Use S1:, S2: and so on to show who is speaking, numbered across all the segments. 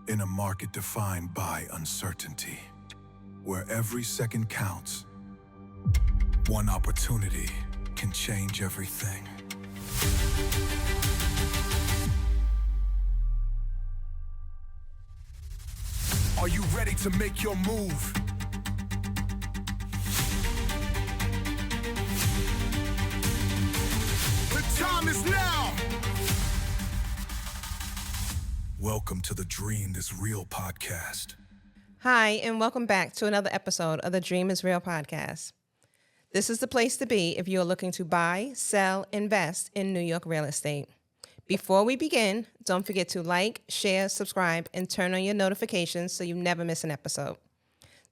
S1: In a market defined by uncertainty, where every second counts, one opportunity can change everything. Are you ready to make your move? The time is now! Welcome to the Dream is Real podcast.
S2: Hi, and welcome back to another episode of the Dream is Real podcast. This is the place to be if you are looking to buy, sell, invest in New York real estate. Before we begin, don't forget to like, share, subscribe, and turn on your notifications so you never miss an episode.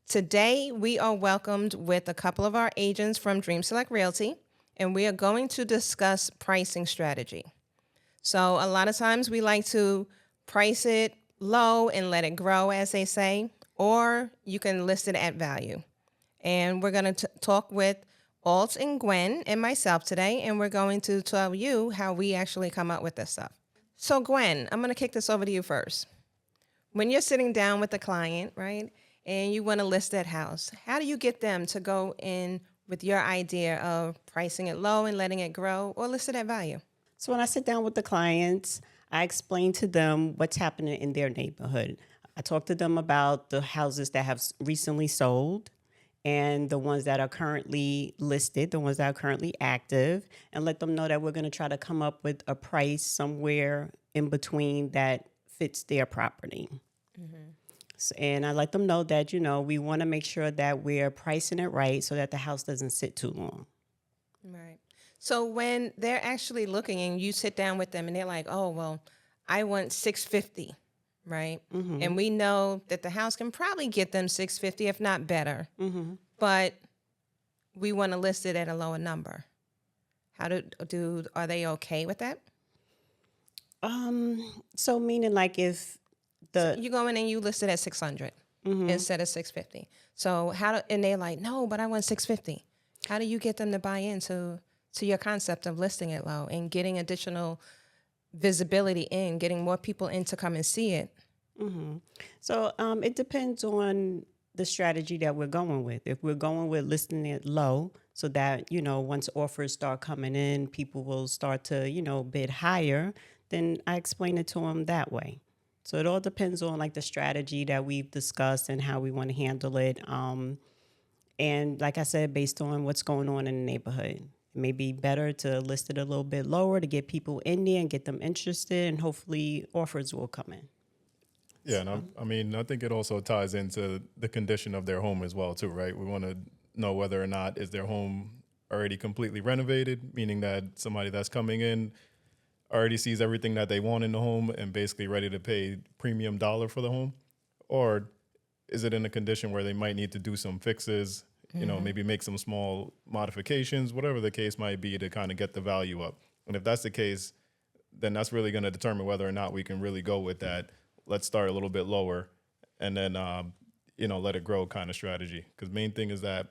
S2: Today, we are welcomed with a couple of our agents from Dream Select Realty, and we are going to discuss pricing strategy. So a lot of times we like to price it low and let it grow, as they say, or you can list it at value. And we're going to talk with Alt and Gwen and myself today, and we're going to tell you how we actually come up with this stuff. So Gwen, I'm going to kick this over to you first. When you're sitting down with a client, right, and you want to list that house, how do you get them to go in with your idea of pricing it low and letting it grow, or list it at value?
S3: So when I sit down with the clients, I explain to them what's happening in their neighborhood. I talk to them about the houses that have recently sold and the ones that are currently listed, the ones that are currently active, and let them know that we're going to try to come up with a price somewhere in between that fits their property. And I let them know that, we want to make sure that we're pricing it right so that the house doesn't sit too long.
S2: Right. So when they're actually looking and you sit down with them and they're like, oh, well, I want 650, right? And we know that the house can probably get them 650, if not better. But we want to list it at a lower number. Are they okay with that?
S3: So meaning like if
S2: You go in and you list it at 600 instead of 650. So and they're like, no, but I want 650. How do you get them to buy into your concept of listing it low and getting additional visibility in, getting more people in to come and see it?
S3: So it depends on the strategy that we're going with. If we're going with listing it low so that, once offers start coming in, people will start to, bid higher, then I explain it to them that way. So it all depends on like the strategy that we've discussed and how we want to handle it. And like I said, based on what's going on in the neighborhood, it may be better to list it a little bit lower to get people in there and get them interested, and hopefully offers will come in.
S4: Yeah, and I think it also ties into the condition of their home as well, too, right? We want to know whether or not is their home already completely renovated, meaning that somebody that's coming in already sees everything that they want in the home and basically ready to pay premium dollar for the home, or is it in a condition where they might need to do some fixes, maybe make some small modifications, whatever the case might be, to kind of get the value up. And if that's the case, then that's really going to determine whether or not we can really go with that. Let's start a little bit lower and then, let it grow kind of strategy. Because main thing is that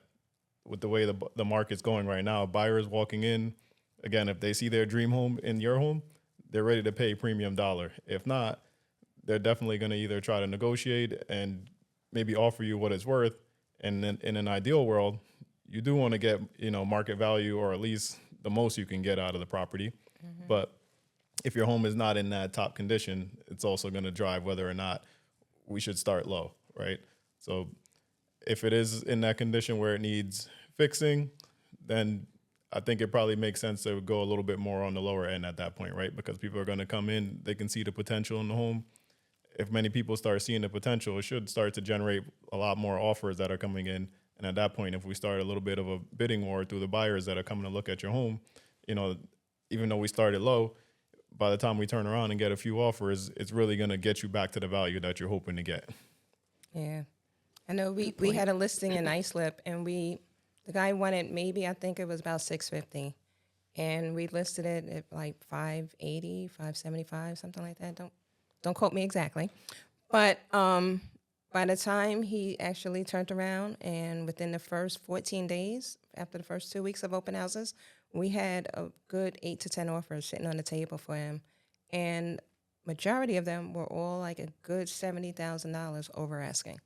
S4: with the way the market's going right now, buyers walking in, again, if they see their dream home in your home, they're ready to pay premium dollar. If not, they're definitely going to either try to negotiate and maybe offer you what it's worth. And then in an ideal world, you do want to get, market value, or at least the most you can get out of the property. But if your home is not in that top condition, it's also going to drive whether or not we should start low, right? So if it is in that condition where it needs fixing, then I think it probably makes sense to go a little bit more on the lower end at that point, right? Because people are going to come in, they can see the potential in the home. If many people start seeing the potential, it should start to generate a lot more offers that are coming in. And at that point, if we start a little bit of a bidding war through the buyers that are coming to look at your home, even though we started low, by the time we turn around and get a few offers, it's really going to get you back to the value that you're hoping to get.
S2: Yeah. I know we had a listing in Islip, and the guy wanted I think it was about 650. And we listed it at like 580, 575, something like that. Don't quote me exactly. But by the time he actually turned around, and within the first 14 days, after the first 2 weeks of open houses, we had a good 8 to 10 offers sitting on the table for him. And majority of them were all like a good $70,000 over asking.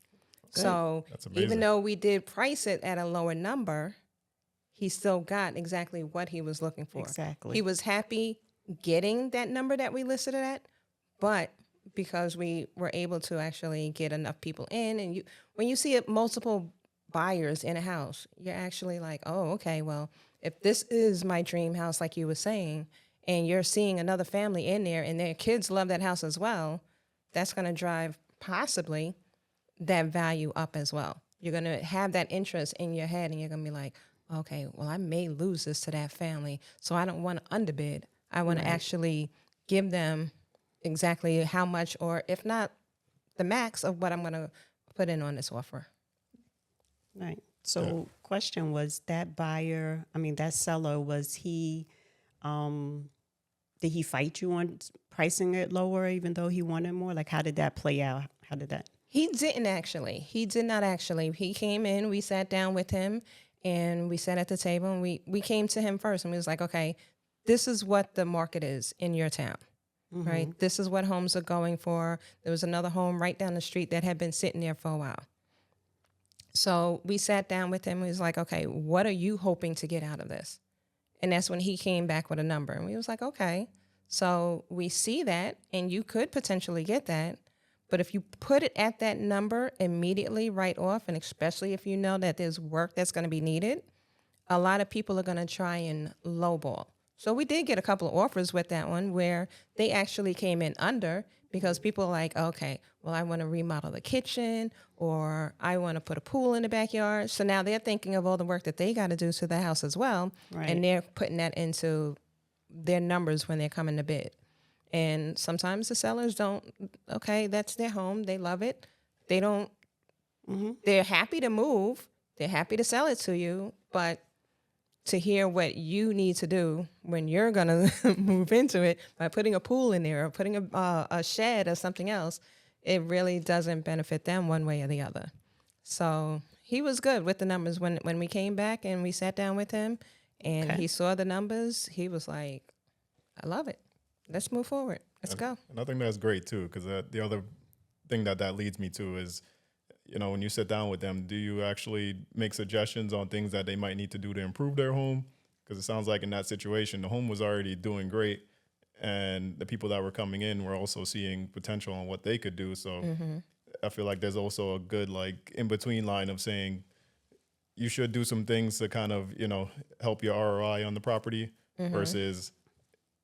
S3: Good.
S2: So
S4: That's amazing.
S2: even though we did price it at a lower number, he still got exactly what he was looking for.
S3: Exactly.
S2: He was happy getting that number that we listed it at, but because we were able to actually get enough people in, and when you see multiple buyers in a house, you're actually like, oh, okay, well, if this is my dream house, like you were saying, and you're seeing another family in there and their kids love that house as well, that's going to drive possibly that value up as well. You're going to have that interest in your head and you're going to be like, okay, well, I may lose this to that family, so I don't want to underbid. I want to actually give them exactly how much, or if not the max of what I'm going to put in on this offer.
S3: Right. So question was, that buyer, that seller, was he, did he fight you on pricing it lower even though he wanted more? Like, how did that play out? How did that?
S2: He didn't actually. He did not actually. He came in, we sat down with him, and we sat at the table, and we came to him first, and we was like, okay, this is what the market is in your town, right? This is what homes are going for. There was another home right down the street that had been sitting there for a while. So we sat down with him, and we was like, okay, what are you hoping to get out of this? And that's when he came back with a number, and we was like, okay, so we see that, and you could potentially get that. But if you put it at that number immediately right off, and especially if you know that there's work that's going to be needed, a lot of people are going to try and lowball. So we did get a couple of offers with that one where they actually came in under, because people are like, okay, well, I want to remodel the kitchen, or I want to put a pool in the backyard. So now they're thinking of all the work that they got to do to the house as well.
S3: Right.
S2: And they're putting that into their numbers when they're coming to bid. And sometimes the sellers don't, okay, that's their home. They love it. They don't, they're happy to move. They're happy to sell it to you. But to hear what you need to do when you're going to move into it by putting a pool in there or putting a shed or something else, it really doesn't benefit them one way or the other. So he was good with the numbers. When we came back and we sat down with him and he saw the numbers, he was like, I love it. Let's move forward. Let's go.
S4: And I think that's great too, because the other thing that leads me to is, when you sit down with them, do you actually make suggestions on things that they might need to do to improve their home? Because it sounds like in that situation, the home was already doing great, and the people that were coming in were also seeing potential on what they could do. So I feel like there's also a good in between line of saying you should do some things to kind of help your ROI on the property versus,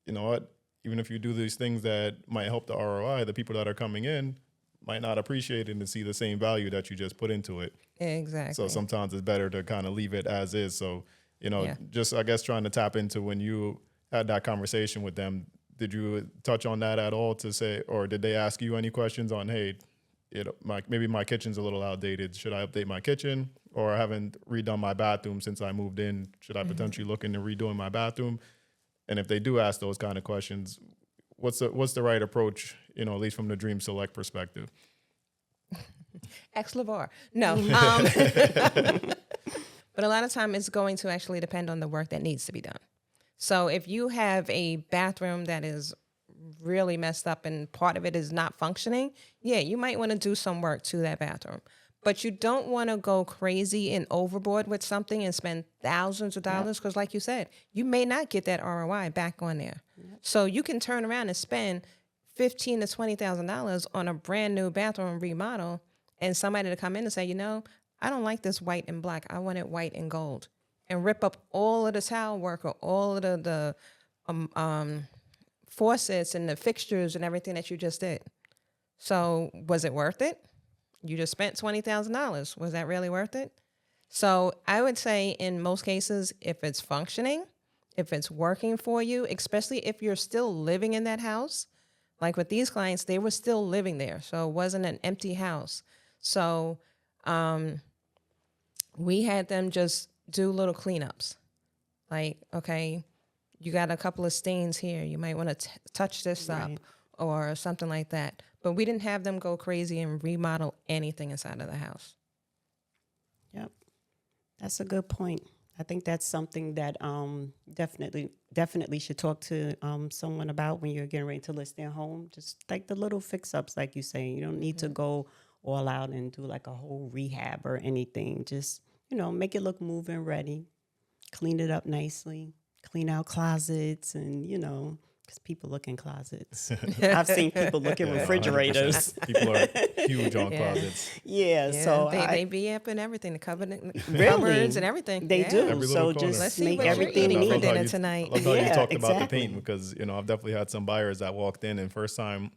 S4: you know what, even if you do these things that might help the ROI, the people that are coming in might not appreciate it and see the same value that you just put into it.
S2: Exactly.
S4: So sometimes it's better to kind of leave it as is. So, just I guess trying to tap into when you had that conversation with them, did you touch on that at all to say, or did they ask you any questions on, hey, maybe my kitchen's a little outdated. Should I update my kitchen? Or I haven't redone my bathroom since I moved in. Should I potentially look into redoing my bathroom? And if they do ask those kind of questions, what's the right approach, at least from the Dream Select perspective?
S2: Ex LeVar. No. But a lot of time it's going to actually depend on the work that needs to be done. So if you have a bathroom that is really messed up and part of it is not functioning, yeah, you might want to do some work to that bathroom. But you don't want to go crazy and overboard with something and spend thousands of dollars because, like you said, you may not get that ROI back on there. So you can turn around and spend $15,000 to $20,000 on a brand new bathroom remodel, and somebody to come in and say, I don't like this white and black. I want it white and gold, and rip up all of the tile work or all of the faucets and the fixtures and everything that you just did. So was it worth it? You just spent $20,000. Was that really worth it? So I would say in most cases, if it's functioning, if it's working for you, especially if you're still living in that house, like with these clients, they were still living there. So it wasn't an empty house. So we had them just do little cleanups. Like, okay, you got a couple of stains here. You might want to touch this up or something like that. But we didn't have them go crazy and remodel anything inside of the house.
S3: Yep. That's a good point. I think that's something that definitely should talk to someone about when you're getting ready to list their home. Just like the little fix-ups, like you say. You don't need to go all out and do like a whole rehab or anything. Just, make it look move-in ready, clean it up nicely, clean out closets, and, because people look in closets. I've seen people look in
S4: Yeah, no,
S3: refrigerators.
S4: 100%. People are huge on
S2: Yeah.
S4: closets.
S3: Yeah,
S2: Yeah,
S3: so
S2: they be up in everything, the cupboards
S3: really
S2: and everything.
S3: they
S2: Yeah.
S3: do.
S4: Every
S3: So
S4: little corner.
S3: just
S2: Let's see
S3: make
S2: what you're
S3: everything
S2: eating for
S3: neat.
S2: dinner tonight.
S4: I love how you
S3: Yeah,
S4: talked about the
S3: exactly.
S4: paint because I've definitely had some buyers that walked in and first time,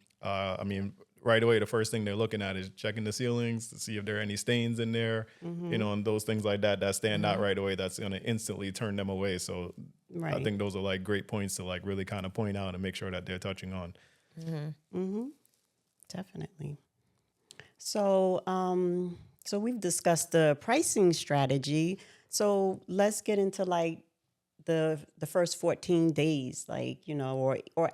S4: right away the first thing they're looking at is checking the ceilings to see if there are any stains in there, and those things like that stand out right away. That's gonna instantly turn them away. So I
S3: Right.
S4: think those are like great points to like really kind of point out and make sure that they're touching on.
S3: Definitely. So, so we've discussed the pricing strategy. So let's get into like the first 14 days, like,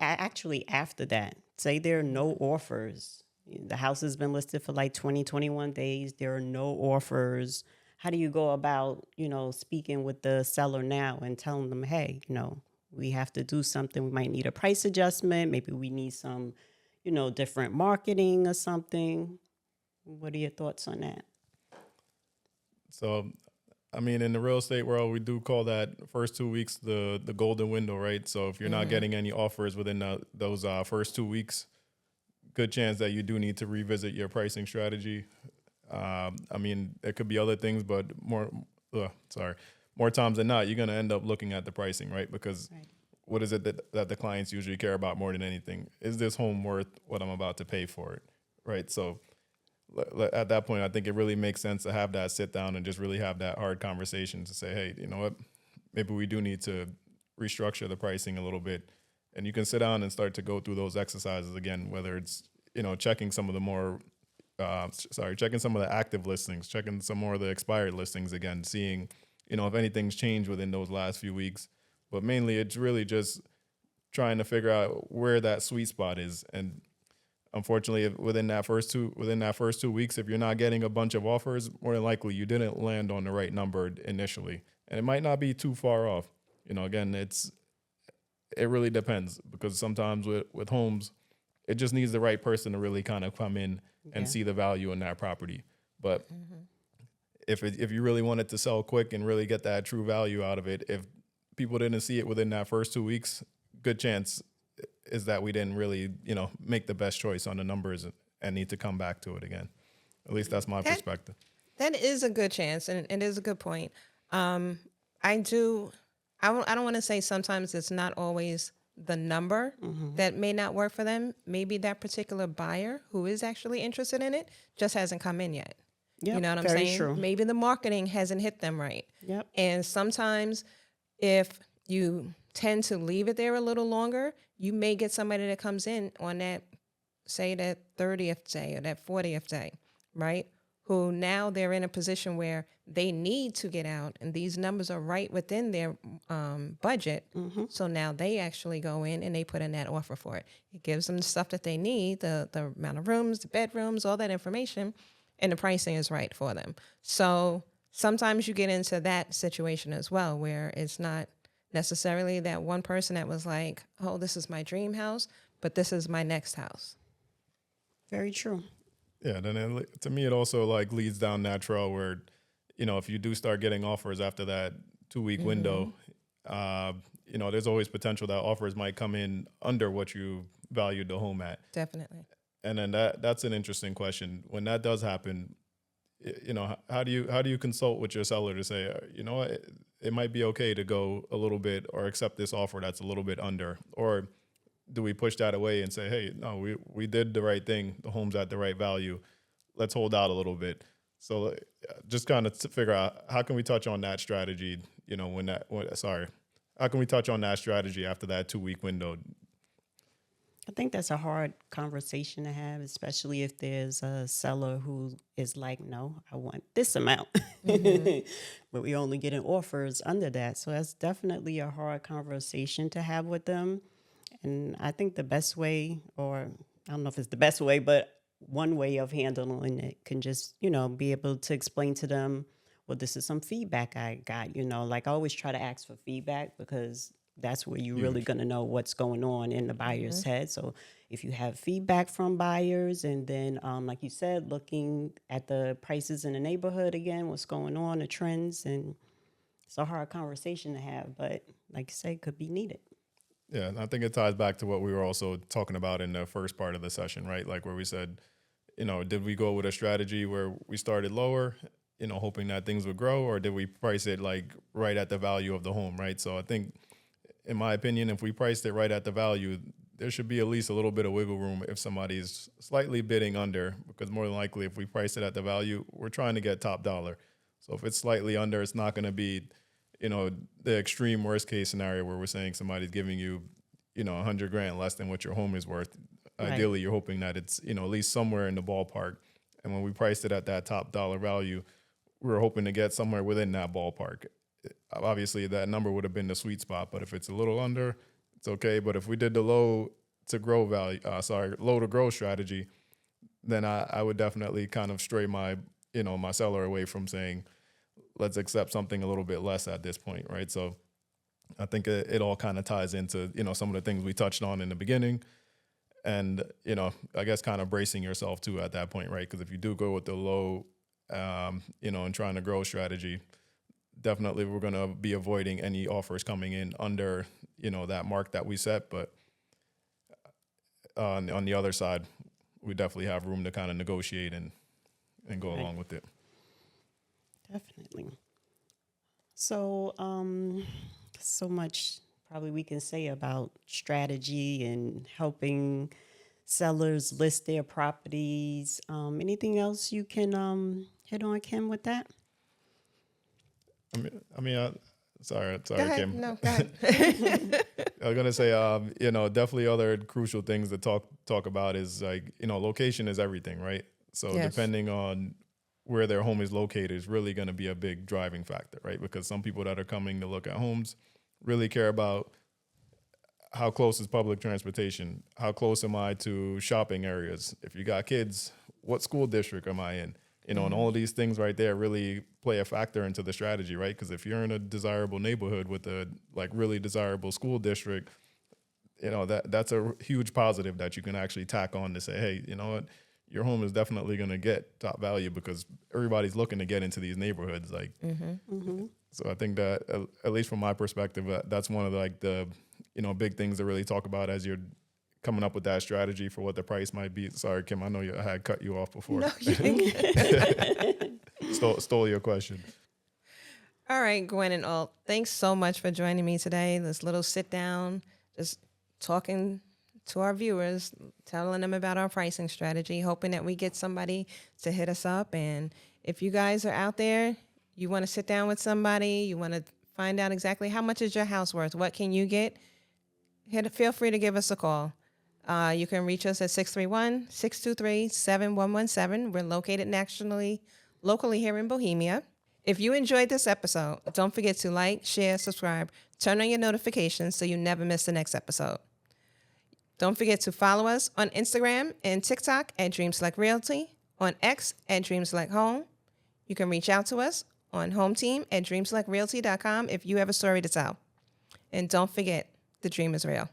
S3: actually after that. Say there are no offers. The house has been listed for like 20, 21 days. There are no offers. How do you go about, speaking with the seller now and telling them, hey, we have to do something. We might need a price adjustment. Maybe we need some, different marketing or something. What are your thoughts on that?
S4: So, in the real estate world, we do call that first 2 weeks the golden window, right? So if you're not getting any offers within those first 2 weeks, good chance that you do need to revisit your pricing strategy. There could be other things, but more times than not, you're going to end up looking at the pricing, right? Because what is it that the clients usually care about more than anything? Is this home worth what I'm about to pay for it, right? So at that point, I think it really makes sense to have that sit down and just really have that hard conversation to say, hey, you know what? Maybe we do need to restructure the pricing a little bit. And you can sit down and start to go through those exercises again, whether it's, checking some of the more, checking some of the active listings, checking some more of the expired listings again, seeing, if anything's changed within those last few weeks. But mainly it's really just trying to figure out where that sweet spot is. And unfortunately, within that first 2 weeks, if you're not getting a bunch of offers, more than likely you didn't land on the right number initially, and it might not be too far off. Again, it really depends because sometimes with homes, it just needs the right person to really kind of come in and see the value in that property. But if you really want it to sell quick and really get that true value out of it, if people didn't see it within that first 2 weeks, good chance is that we didn't really, make the best choice on the numbers and need to come back to it again. At least that's my perspective.
S2: That is a good chance, and it is a good point. I don't want to say sometimes it's not always the number that may not work for them. Maybe that particular buyer who is actually interested in it just hasn't come in yet.
S3: Yep,
S2: You know what I'm
S3: very
S2: saying?
S3: true.
S2: Maybe the marketing hasn't hit them right.
S3: Yep.
S2: And sometimes if you tend to leave it there a little longer, you may get somebody that comes in on that, say that 30th day or that 40th day, right? Who now they're in a position where they need to get out and these numbers are right within their budget. So now they actually go in and they put in that offer for it. It gives them the stuff that they need, the amount of rooms, the bedrooms, all that information, and the pricing is right for them. So sometimes you get into that situation as well where it's not necessarily that one person that was like, oh, this is my dream house, but this is my next house.
S3: Very true.
S4: Yeah, then to me, it also like leads down that trail where, if you do start getting offers after that 2 week window, there's always potential that offers might come in under what you valued the home at.
S2: Definitely.
S4: And then that's an interesting question. When that does happen, how do you consult with your seller to say, what, it might be okay to go a little bit or accept this offer that's a little bit under, or do we push that away and say, hey, no, we did the right thing. The home's at the right value. Let's hold out a little bit. So just kind of figure out how can we touch on that strategy, how can we touch on that strategy after that 2 week window?
S3: I think that's a hard conversation to have, especially if there's a seller who is like, no, I want this amount, but we only getting offers under that. So that's definitely a hard conversation to have with them. And I think the best way, or I don't know if it's the best way, but one way of handling it can just, be able to explain to them well, this is some feedback I got, like I always try to ask for feedback because that's where you're really going to know what's going on in the buyer's head. So if you have feedback from buyers and then, like you said, looking at the prices in the neighborhood again, what's going on, the trends, and it's a hard conversation to have, but like you say, could be needed.
S4: Yeah, and I think it ties back to what we were also talking about in the first part of the session, right? Like where we said, did we go with a strategy where we started lower, hoping that things would grow, or did we price it like right at the value of the home, right? So I think, in my opinion, if we priced it right at the value, there should be at least a little bit of wiggle room if somebody's slightly bidding under, because more than likely, if we price it at the value, we're trying to get top dollar. So if it's slightly under, it's not going to be, the extreme worst case scenario where we're saying somebody's giving you, $100,000 less than what your home is worth.
S3: Right.
S4: Ideally, you're hoping that it's, at least somewhere in the ballpark. And when we priced it at that top dollar value, we were hoping to get somewhere within that ballpark. Obviously, that number would have been the sweet spot, but if it's a little under, it's okay. But if we did the low to grow strategy, then I would definitely kind of stray my seller away from saying, let's accept something a little bit less at this point, right? So I think it all kind of ties into, some of the things we touched on in the beginning. And, I guess kind of bracing yourself too at that point, right? Because if you do go with the low, and trying to grow strategy, definitely we're going to be avoiding any offers coming in under, that mark that we set. But on the other side, we definitely have room to kind of negotiate and go along with it.
S3: Definitely. So, so much probably we can say about strategy and helping sellers list their properties. Anything else you can hit on, Kim, with that?
S4: Sorry,
S2: Go ahead.
S4: Kim.
S2: No, go ahead.
S4: I was gonna say, definitely other crucial things to talk about is like, location is everything, right? So
S2: Yes.
S4: depending on where their home is located is really going to be a big driving factor, right? Because some people that are coming to look at homes really care about how close is public transportation, how close am I to shopping areas? If you got kids, what school district am I in? And all of these things right there really play a factor into the strategy, right? Because if you're in a desirable neighborhood with a like really desirable school district, that's a huge positive that you can actually tack on to say, hey, you know what? Your home is definitely going to get top value because everybody's looking to get into these neighborhoods. Like, so I think that at least from my perspective, that's one of the big things to really talk about as you're coming up with that strategy for what the price might be. Sorry, Kim, I know I had cut you off before.
S2: No, you didn't.
S4: Stole your question.
S2: All right, Gwen and Alt, thanks so much for joining me today. This little sit down, just talking to our viewers, telling them about our pricing strategy, hoping that we get somebody to hit us up. And if you guys are out there, you want to sit down with somebody, you want to find out exactly how much is your house worth, what can you get, feel free to give us a call. You can reach us at 631-623-7117. We're located locally here in Bohemia. If you enjoyed this episode, don't forget to like, share, subscribe, turn on your notifications so you never miss the next episode. Don't forget to follow us on Instagram and TikTok at Dream Select Realty, on X at Dream Select Home. You can reach out to us on HomeTeam at dreamselectrealty.com if you have a story to tell. And don't forget, the dream is real.